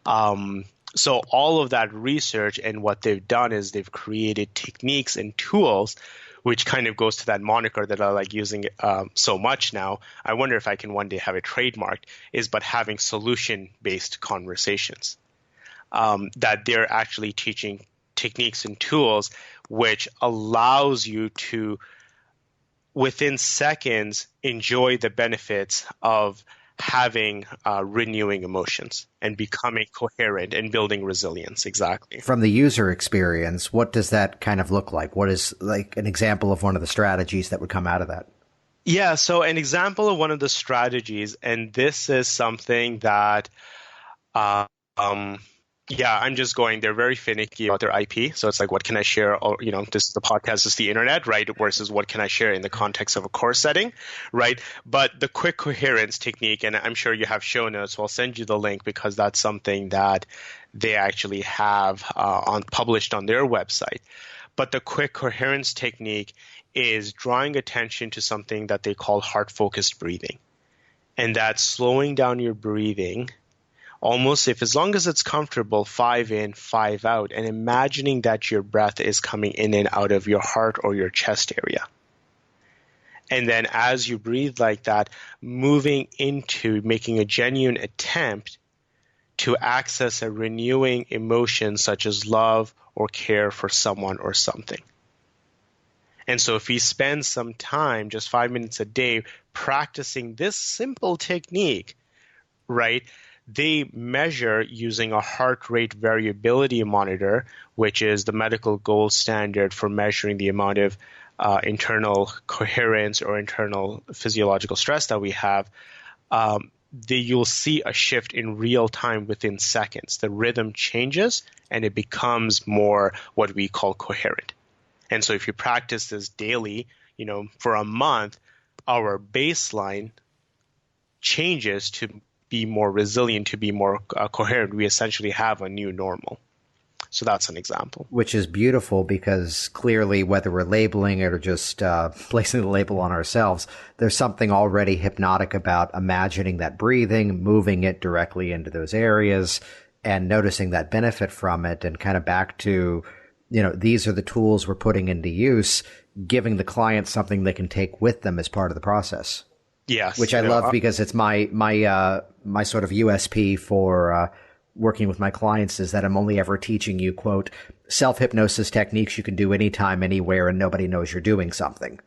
So all of that research and what they've done is they've created techniques and tools, which kind of goes to that moniker that I like using so much now. I wonder if I can one day have it trademarked, but having solution-based conversations. That they're actually teaching techniques and tools which allows you to, within seconds, enjoy the benefits of having renewing emotions and becoming coherent and building resilience. Exactly. From the user experience, what does that kind of look like? What is like an example of one of the strategies that would come out of that? Yeah, so an example of one of the strategies, and this is something that I'm just going, they're very finicky about their IP. So it's like, what can I share? Or, this is the podcast, this is the internet, right? Versus what can I share in the context of a course setting, right? But the quick coherence technique, and I'm sure you have show notes, so I'll send you the link because that's something that they actually have published on their website. But the quick coherence technique is drawing attention to something that they call heart-focused breathing. And that's slowing down your breathing almost as long as it's comfortable, 5 in, 5 out, and imagining that your breath is coming in and out of your heart or your chest area. And then as you breathe like that, moving into making a genuine attempt to access a renewing emotion such as love or care for someone or something. And so if we spend some time, just 5 minutes a day, practicing this simple technique, right, they measure using a heart rate variability monitor, which is the medical gold standard for measuring the amount of internal coherence or internal physiological stress that we have. You'll see a shift in real time within seconds. The rhythm changes and it becomes more what we call coherent. And so if you practice this daily, for a month, our baseline changes to be more resilient, to be more coherent. We essentially have a new normal. So that's an example. Which is beautiful because clearly, whether we're labeling it or just placing the label on ourselves, there's something already hypnotic about imagining that breathing, moving it directly into those areas, and noticing that benefit from it, and kind of back to, these are the tools we're putting into use, giving the client something they can take with them as part of the process. Yes. Which I love because it's my sort of USP for working with my clients is that I'm only ever teaching you, quote, self-hypnosis techniques you can do anytime, anywhere, and nobody knows you're doing something.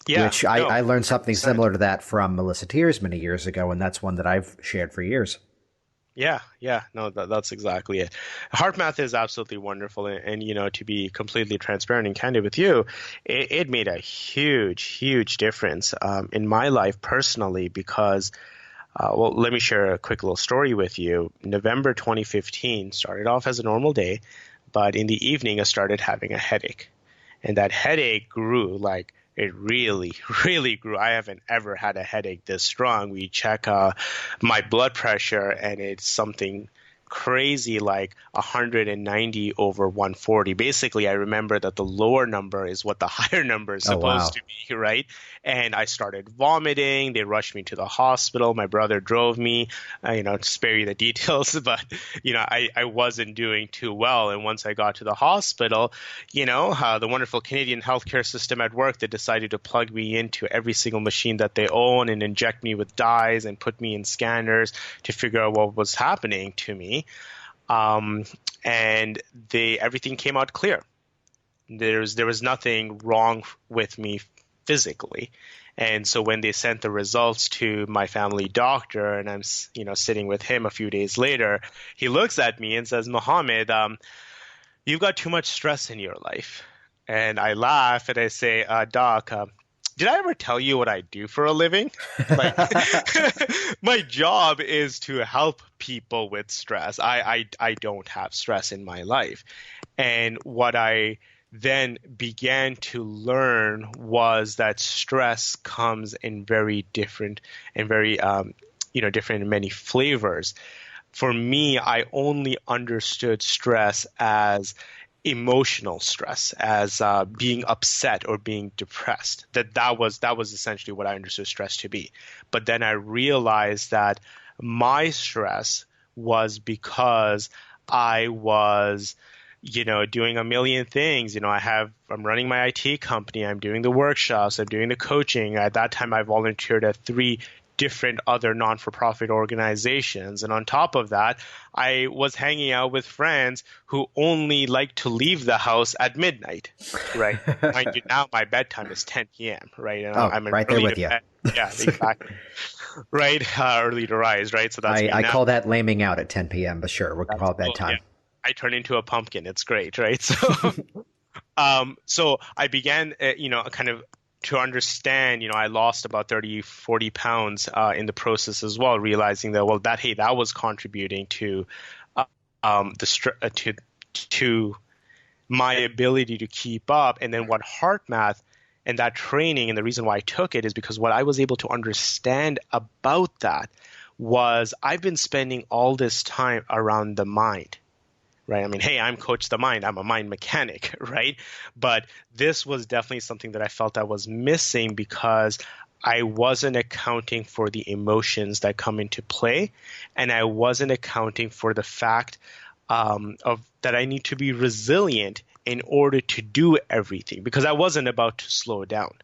Yeah. Which I learned something similar to that from Melissa Tiers many years ago, and that's one that I've shared for years. Yeah. No, that's exactly it. HeartMath is absolutely wonderful. And to be completely transparent and candid with you, it made a huge difference in my life personally because, let me share a quick little story with you. November 2015 started off as a normal day, but in the evening I started having a headache. And that headache grew like it really grew. I haven't ever had a headache this strong. We check my blood pressure, and it's something crazy like 190 over 140. Basically, I remember that the lower number is what the higher number is supposed to be, right? And I started vomiting. They rushed me to the hospital. My brother drove me, to spare you the details, but, I wasn't doing too well. And once I got to the hospital, the wonderful Canadian healthcare system at work, they decided to plug me into every single machine that they own and inject me with dyes and put me in scanners to figure out what was happening to me. And everything came out clear. There was nothing wrong with me physically. And so when they sent the results to my family doctor, and I'm, sitting with him a few days later, he looks at me and says, "Mohammed, you've got too much stress in your life." And I laugh and I say, "Doc, did I ever tell you what I do for a living?" Like, my job is to help people with stress. I don't have stress in my life. And what I then began to learn was that stress comes in very different and very, different in many flavors. For me, I only understood stress as emotional stress, as being upset or being depressed. That was essentially what I understood stress to be. But then I realized that my stress was because I was doing a million things. I'm running my IT company. I'm doing the workshops. I'm doing the coaching. At that time, I volunteered at 3 different other non-for-profit organizations. And on top of that, I was hanging out with friends who only like to leave the house at midnight, right? Mind you, now my bedtime is 10 p.m., right? And I'm right there with you. Yeah, exactly. Right? Early to rise, right? So that's I call that laming out at 10 p.m., but sure, we'll call it bedtime. Yeah. I turn into a pumpkin. It's great, right? So, so I began, kind of to understand, I lost about 30, 40 pounds in the process as well, realizing that, that was contributing to to my ability to keep up. And then what HeartMath and that training, and the reason why I took it is because what I was able to understand about that was I've been spending all this time around the mind. Right. I mean, hey, I'm Coach the Mind. I'm a mind mechanic, right? But this was definitely something that I felt I was missing because I wasn't accounting for the emotions that come into play, and I wasn't accounting for the fact that I need to be resilient in order to do everything, because I wasn't about to slow down.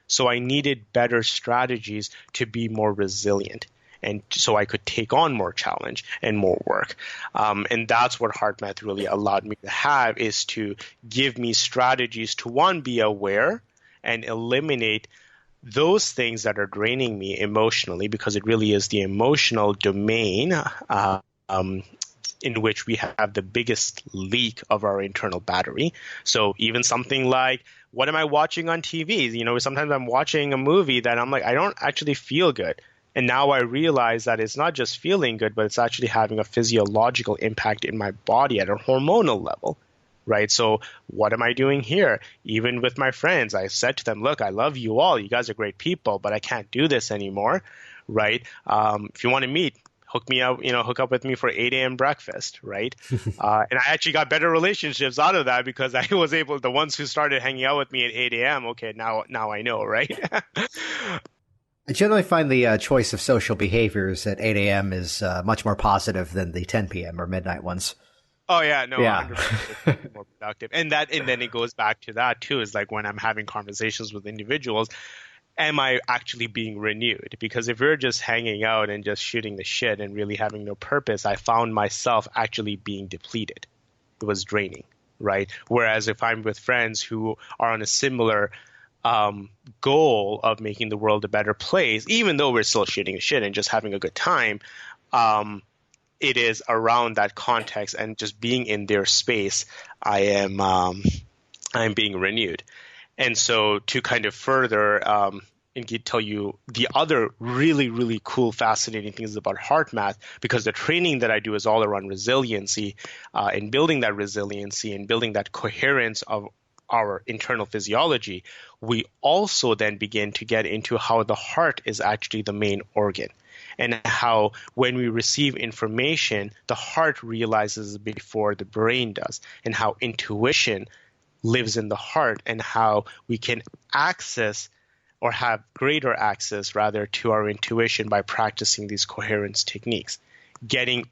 So I needed better strategies to be more resilient, and so I could take on more challenge and more work. And that's what HeartMath really allowed me to have, is to give me strategies to, one, be aware and eliminate those things that are draining me emotionally, because it really is the emotional domain in which we have the biggest leak of our internal battery. So even something like, what am I watching on TV? Sometimes I'm watching a movie that I'm like, I don't actually feel good. And now I realize that it's not just feeling good, but it's actually having a physiological impact in my body at a hormonal level, right? So what am I doing here? Even with my friends, I said to them, look, I love you all. You guys are great people, but I can't do this anymore, right? If you want to meet, hook me up, hook up with me for 8 a.m. breakfast, right? And I actually got better relationships out of that because I was able, the ones who started hanging out with me at 8 a.m., okay, now I know, right? I generally find the choice of social behaviors at 8 a.m. is much more positive than the 10 p.m. or midnight ones. Oh, yeah. No, yeah. 100% more productive. And then it goes back to that, too, is like when I'm having conversations with individuals, am I actually being renewed? Because if we're just hanging out and just shooting the shit and really having no purpose, I found myself actually being depleted. It was draining, right? Whereas if I'm with friends who are on a similar goal of making the world a better place, even though we're still shooting the shit and just having a good time, it is around that context and just being in their space, I'm being renewed. And so to kind of further and tell you the other really, really cool, fascinating things about HeartMath, because the training that I do is all around resiliency and building that resiliency and building that coherence of our internal physiology, we also then begin to get into how the heart is actually the main organ. and how when we receive information, the heart realizes before the brain does, and how intuition lives in the heart, and how we can access or have greater access rather to our intuition by practicing these coherence techniques,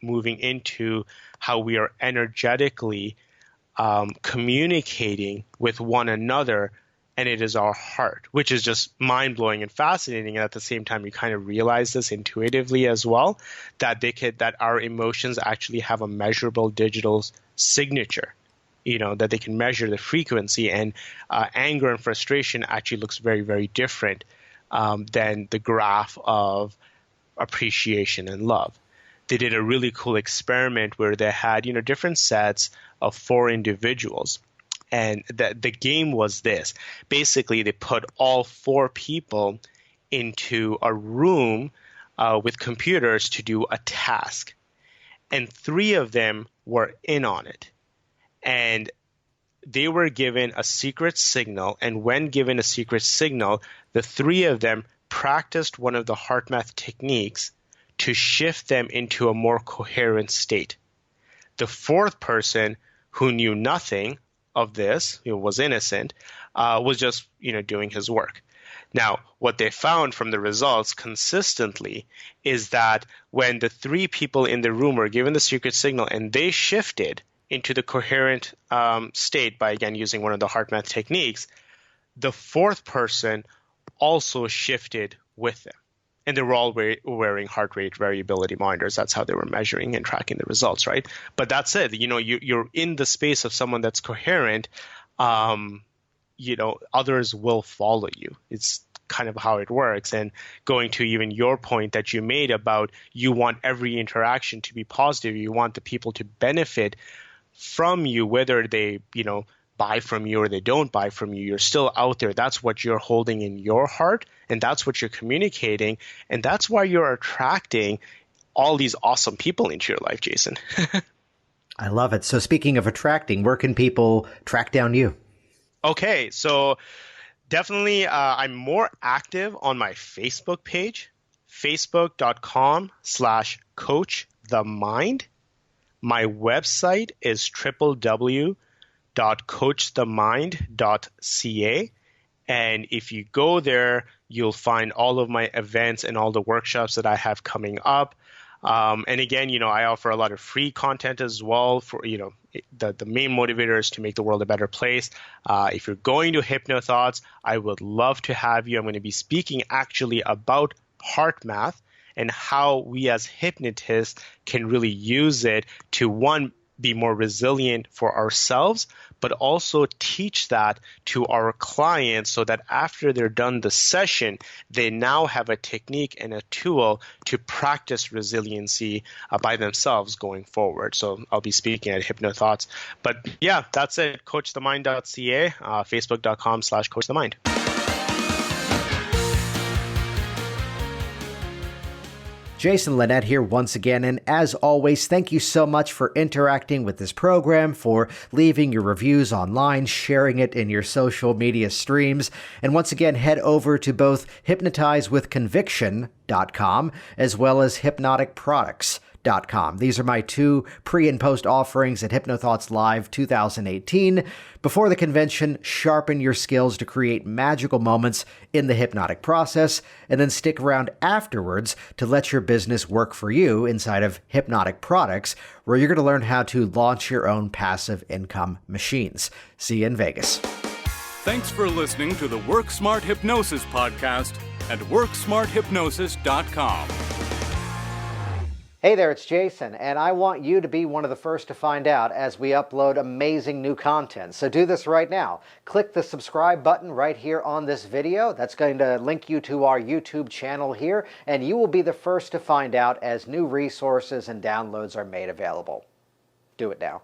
moving into how we are energetically communicating with one another, and it is our heart, which is just mind-blowing and fascinating. And at the same time, you kind of realize this intuitively as well, that that our emotions actually have a measurable digital signature, that they can measure the frequency, and anger and frustration actually looks very, very different than the graph of appreciation and love. They did a really cool experiment where they had, different sets of 4 individuals. And the game was this. Basically, they put all 4 people into a room with computers to do a task. And 3 of them were in on it. And they were given a secret signal. And when given a secret signal, the 3 of them practiced one of the HeartMath techniques to shift them into a more coherent state. The 4th person, who knew nothing of this, was innocent, was just doing his work. Now, what they found from the results consistently is that when the 3 people in the room were given the secret signal and they shifted into the coherent state by, again, using one of the HeartMath techniques, the 4th person also shifted with them. And they were all wearing heart rate variability monitors. That's how they were measuring and tracking the results, right? But that's it. You're in the space of someone that's coherent. Others will follow you. It's kind of how it works. And going to even your point that you made about you want every interaction to be positive. You want the people to benefit from you, whether they, buy from you or they don't buy from you. You're still out there. That's what you're holding in your heart, and that's what you're communicating, and that's why you're attracting all these awesome people into your life, Jason. I love it. So speaking of attracting, where can people track down you? Okay, so definitely I'm more active on my Facebook page, facebook.com/coachthemind. My website is www.coachthemind.ca. And if you go there, you'll find all of my events and all the workshops that I have coming up. And again, I offer a lot of free content as well for, the main motivator is to make the world a better place. If you're going to HypnoThoughts, I would love to have you. I'm going to be speaking actually about HeartMath and how we as hypnotists can really use it to, one, be more resilient for ourselves, but also teach that to our clients so that after they're done the session, they now have a technique and a tool to practice resiliency by themselves going forward. So I'll be speaking at HypnoThoughts. But yeah, that's it. CoachTheMind.ca, Facebook.com/CoachTheMind. Jason Linett here once again, and as always, thank you so much for interacting with this program, for leaving your reviews online, sharing it in your social media streams, and once again, head over to both hypnotizewithconviction.com as well as hypnoticproducts.com. These are my 2 pre- and post offerings at HypnoThoughts Live 2018. Before the convention, sharpen your skills to create magical moments in the hypnotic process, and then stick around afterwards to let your business work for you inside of Hypnotic Products, where you're going to learn how to launch your own passive income machines. See you in Vegas. Thanks for listening to the Work Smart Hypnosis podcast at WorkSmartHypnosis.com. Hey there, it's Jason, and I want you to be one of the first to find out as we upload amazing new content. So do this right now. Click the subscribe button right here on this video. That's going to link you to our YouTube channel here, and you will be the first to find out as new resources and downloads are made available. Do it now.